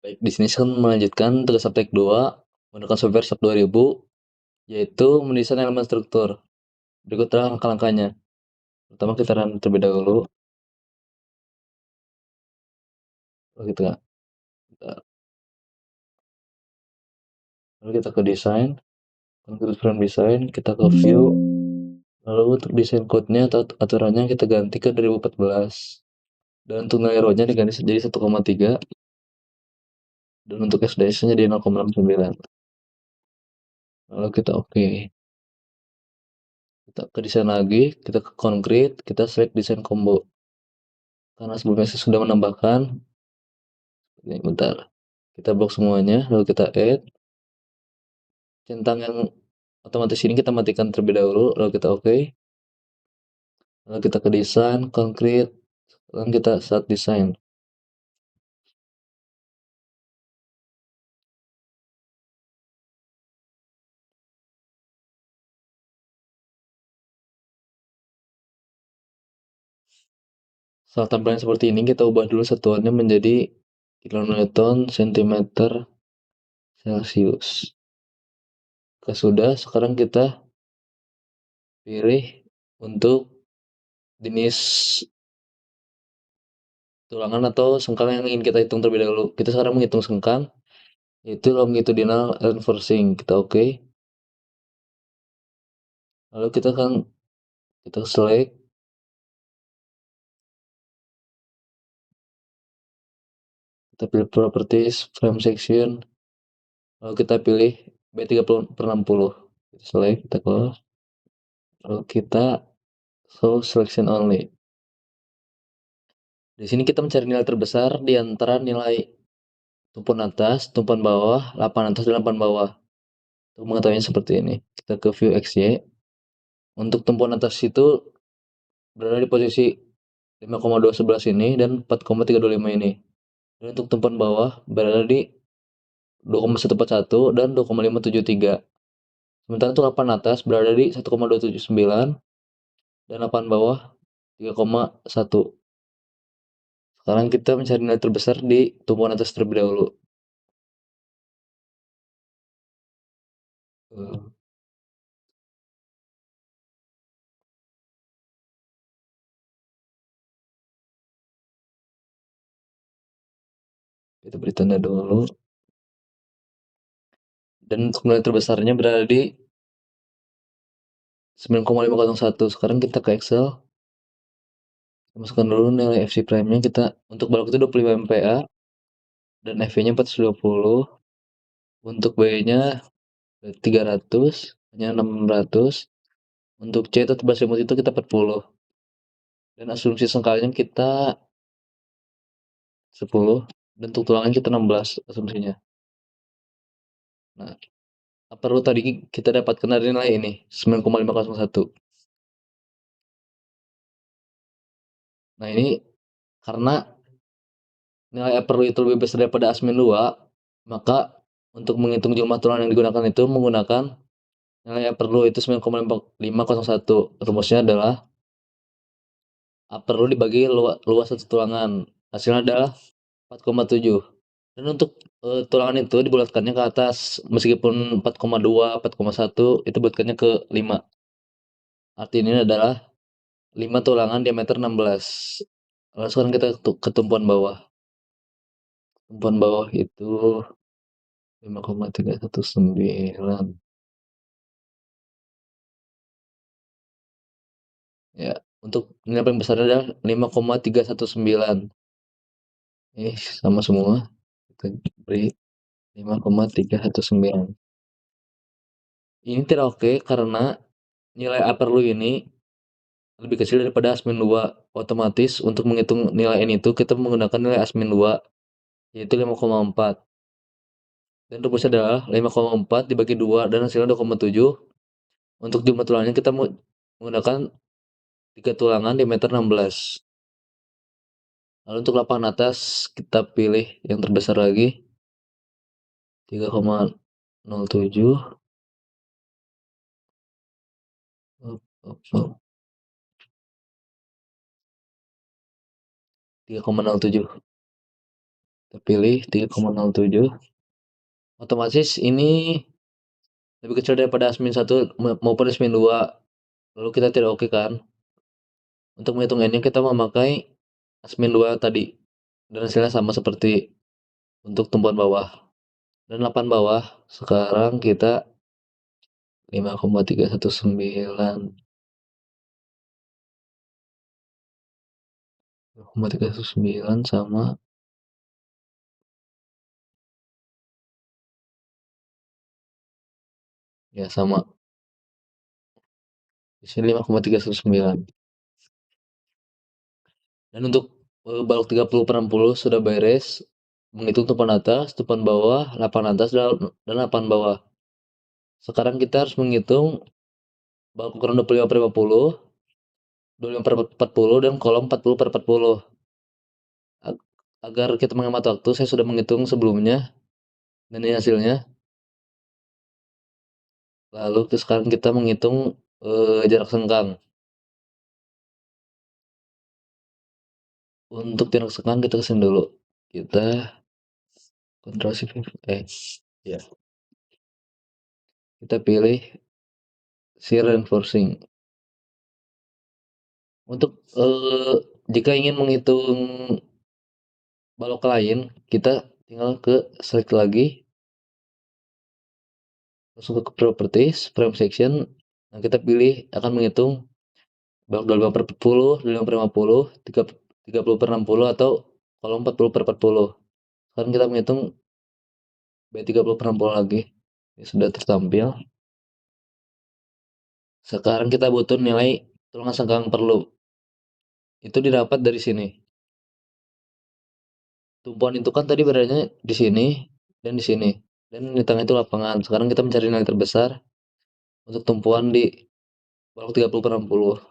Baik, di sini saya melanjutkan tugas praktek 2 menggunakan software SAP 2000, yaitu mendesain elemen struktur. Berikut adalah langkah-langkahnya. Pertama kita run terlebih dahulu. Lalu kita ke desain. Lalu kita frame desain, kita ke view. Lalu untuk desain code-nya atau aturannya kita ganti ke 2014. Dan untuk nilai ROW-nya diganti jadi 1,3. Dan untuk SDS-nya jadi 0,69. Lalu kita oke. Kita ke desain lagi, kita ke concrete, kita select desain combo. Karena sebelumnya saya sudah menambahkan, ini bentar. Kita blok semuanya, lalu kita add. Centang yang otomatis ini kita matikan terlebih dahulu, lalu kita oke. Lalu kita ke desain, concrete, lalu kita start desain. Saat tampilan seperti ini, kita ubah dulu satuannya menjadi kilonewton sentimeter celcius. Sudah, sekarang kita pilih untuk jenis tulangan atau sengkang yang ingin kita hitung terlebih dahulu. Kita sekarang menghitung sengkang, yaitu longitudinal reinforcing. Kita oke. Lalu kita select, kita pilih properties, frame section, lalu kita pilih B30/60. Kita select, kita close, lalu kita show selection only. Di sini kita mencari nilai terbesar di antara nilai tumpuan atas, tumpuan bawah, lapan atas, dan lapan bawah. Untuk mengetahuinya seperti ini, kita ke view XY. Untuk tumpuan atas itu berada di posisi 5,211 ini dan 4,325 ini. Dan untuk tumpuan bawah berada di 2,141 dan 2,573. Sementara untuk lapan atas berada di 1,279 dan lapan bawah 3,1. Sekarang kita mencari nilai terbesar di tumpuan atas terlebih dahulu. Kita beri tanda dulu. Dan untuk nilai terbesarnya berada di 9,501. Sekarang kita ke Excel. Masukkan dulu nilai FC prime-nya. Kita untuk balok itu 25 MPa dan FV-nya 420. Untuk B-nya 300, hanya 600. Untuk C itu 11 remote itu kita 40. Dan asumsi sengkalanya kita 10 dan untuk tulangan kita 16 asumsinya. Nah, perlu tadi kita dapatkan dari nilai ini 9,501. Nah, ini karena nilai perlu itu lebih besar daripada asmin 2, maka untuk menghitung jumlah tulangan yang digunakan itu menggunakan nilai perlu itu 9,501. Rumusnya adalah perlu dibagi luas satu tulangan. Hasilnya adalah 4,7. Dan untuk tulangan itu dibulatkannya ke atas, meskipun 4,2, 4,1 itu bulatkannya ke 5. Artinya ini adalah 5 tulangan diameter 16. Lalu sekarang kita ke tumpuan bawah. Tumpuan bawah itu 5,319. Ya, untuk nilai paling besar adalah 5,319. Sama semua. Kita beri 5,319. Ini tidak oke karena nilai A perlu ini lebih kecil daripada asmin 2. Otomatis untuk menghitung nilai N itu kita menggunakan nilai asmin 2, yaitu 5,4. Dan rumusnya adalah 5,4 dibagi 2 dan hasilnya 2,7. Untuk jumlah tulangannya kita menggunakan 3 tulangan diameter 16. Lalu untuk lapangan atas kita pilih yang terbesar lagi, 3,07. 3,07. Kita pilih 3,07. Otomatis ini lebih kecil daripada Asmin 1 maupun Asmin 2. Lalu kita tidak oke kan? Untuk menghitung N-nya kita memakai Asmin 2 tadi. Dan hasilnya sama seperti untuk tumpuan bawah. Dan 8 bawah, sekarang kita 5,319 5,319 sama, ya sama, di sini 5,319. Dan untuk balok 30/60 sudah beres menghitung tumpuan atas, tumpuan bawah, lapan atas, dan lapan bawah. Sekarang kita harus menghitung balok ukuran 25/50, 25/40, dan kolom 40/40. Agar kita menghemat waktu, saya sudah menghitung sebelumnya, dan ini hasilnya. Lalu sekarang kita menghitung jarak sengkang. Untuk jarak sengkang kita kesini dulu. Kita Ctrl Shift ya. Kita pilih shear reinforcing. Untuk jika ingin menghitung balok lain, kita tinggal ke select lagi, langsung ke properties, frame section. Nah, kita pilih akan menghitung balok 25/40, 25/50, 30/60, atau kolom 40/40. Sekarang kita menghitung B30/60 lagi. Ini sudah tertampil. Sekarang kita butuh nilai tulangan sengkang perlu. Itu didapat dari sini. Tumpuan itu kan tadi beradanya di sini dan di sini. Dan di tengah itu lapangan. Sekarang kita mencari nilai terbesar untuk tumpuan di balok 30/60.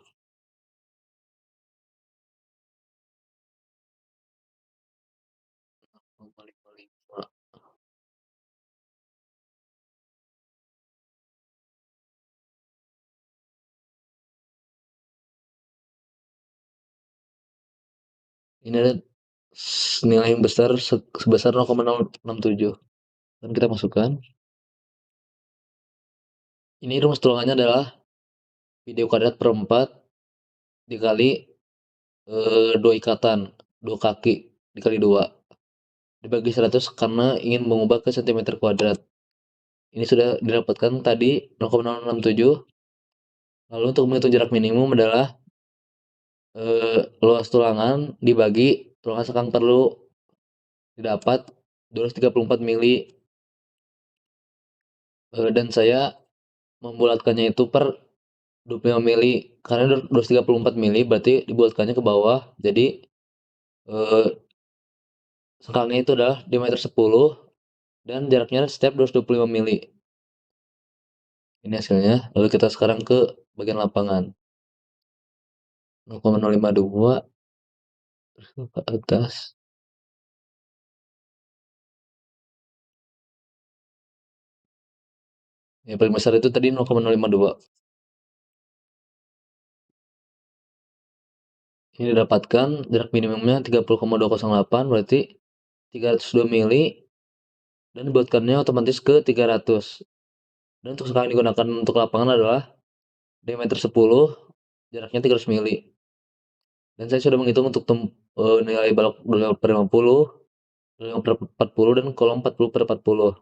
Ini ada nilai yang besar sebesar 0,067. Dan kita masukkan. Ini rumus tulangannya adalah video kuadrat per 4 dikali 2 ikatan, 2 kaki dikali 2. Dibagi 100 karena ingin mengubah ke cm kuadrat. Ini sudah didapatkan tadi 0,067. Lalu untuk menghitung jarak minimum adalah luas tulangan dibagi tulangan sengkang perlu didapat 234 mili, dan saya membulatkannya itu per 25 mili karena 234 mili berarti dibulatkannya ke bawah, jadi eh, sengkangnya itu adalah diameter 10 dan jaraknya setiap 225 mili. Ini hasilnya. Lalu kita sekarang ke bagian lapangan. 0,052 ke atas. Yang paling besar itu tadi 0,052. Ini didapatkan jarak minimumnya 30,208 berarti 302 mili, dan dibuatkannya otomatis ke 300. Dan untuk sekarang digunakan untuk lapangan adalah diameter 10, jaraknya 300 mili. Dan saya sudah menghitung untuk nilai balok 25/50, 25/40, dan kolom 40/40.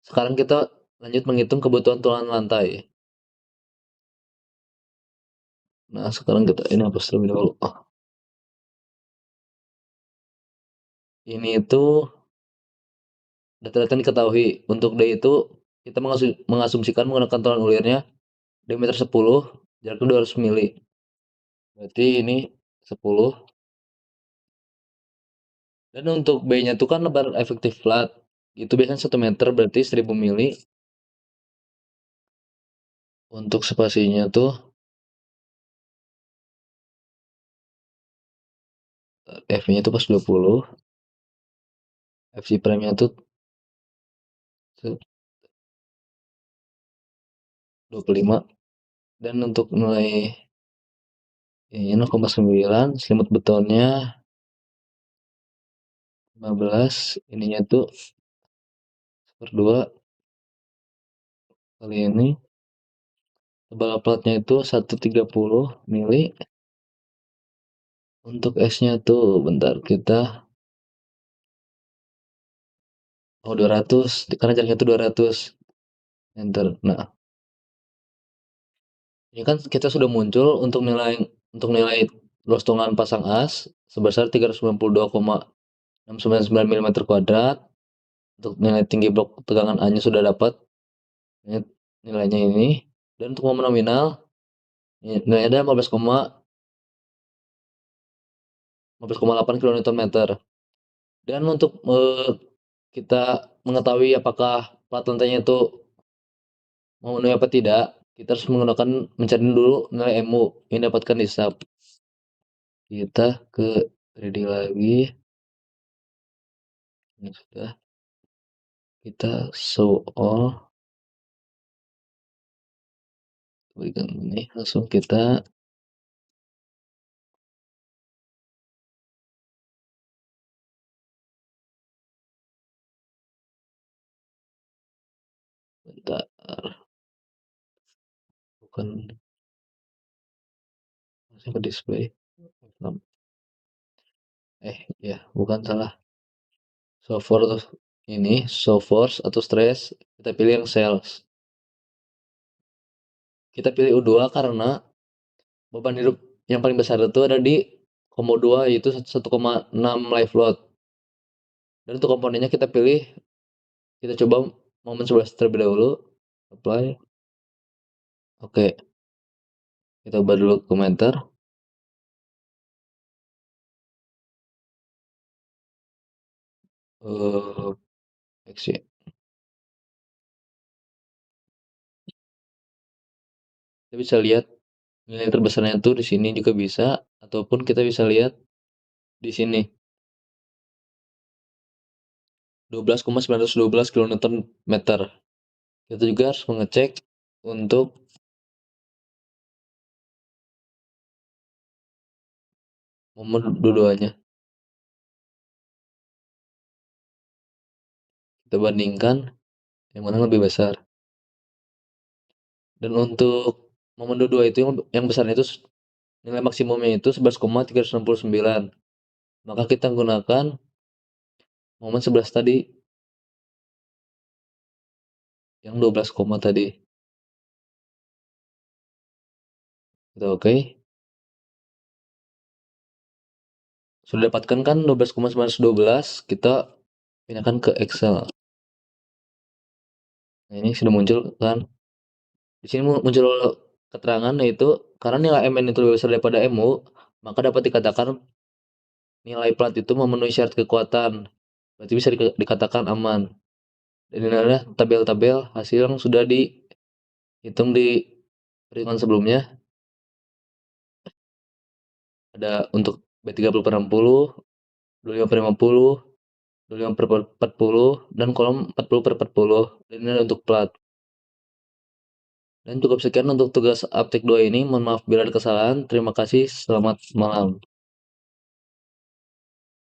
Sekarang kita lanjut menghitung kebutuhan tulangan lantai. Nah, sekarang kita ini hapus terlebih dahulu. Ini itu data-data yang diketahui. Untuk D itu kita mengasumsikan menggunakan tulangan ulirnya diameter 10, jaraknya 200 mili. Berarti ini 10. Dan untuk B-nya itu kan lebar efektif flat. Itu biasanya 1 meter berarti 1000 mili. Untuk spasinya tuh F-nya tuh pas 20. FC prime-nya tuh 25. Dan untuk nilai ini 0,9, selimut betonnya 15 ininya tuh per 2 kali ini, tebal platnya itu 130 mili. Untuk S-nya tuh bentar kita 200 karena jaraknya itu 200 enter. Nah, ini kan kita sudah muncul untuk nilai luas tongkongan pasang as sebesar 392,699 milimeter kuadrat. Untuk nilai tinggi blok tegangan A-nya sudah dapat. Ini nilainya ini. Dan untuk momen nominal nilainya ada 15,8 kilonewton meter. Dan untuk kita mengetahui apakah plat lantainya itu memenuhi apa tidak, kita harus mencari dulu nilai MU yang dapatkan di sub. Kita ke 3D lagi. Ini sudah. Kita show all. Berikan ini langsung kita bentar, bukan langsung ke display. Ya, bukan salah. Show force atau stress, kita pilih yang cells. Kita pilih U2 karena beban hidup yang paling besar itu ada di combo 2 yaitu 1,6 live load. Dan untuk komponennya kita coba momen 11 terlebih dahulu. Apply. Oke. Kita ubah dulu komentar. XY. Kita bisa lihat nilai terbesarnya itu di sini juga bisa, ataupun kita bisa lihat di sini 12,912 kilonewton meter. Kita juga harus mengecek untuk momen dua-duanya. Kita bandingkan yang mana lebih besar. Dan untuk momen dua-dua itu yang besarnya itu nilai maksimumnya itu 11,369. Maka kita gunakan momen 11 tadi yang 12, tadi. Kita oke. Sudah dapatkan kan 12,912, kita pindahkan ke Excel. Nah, ini sudah muncul kan. Di sini muncul keterangan yaitu karena nilai MN itu lebih besar daripada MU, maka dapat dikatakan nilai plat itu memenuhi syarat kekuatan. Berarti bisa dikatakan aman. Dan ini adalah tabel-tabel hasil yang sudah dihitung di perhitungan sebelumnya. Ada untuk B30/60, 25/50, 25/40, dan kolom 40/40. Dan ini adalah untuk plat. Dan cukup sekian untuk tugas Aptek 2 ini. Mohon maaf bila ada kesalahan. Terima kasih. Selamat malam.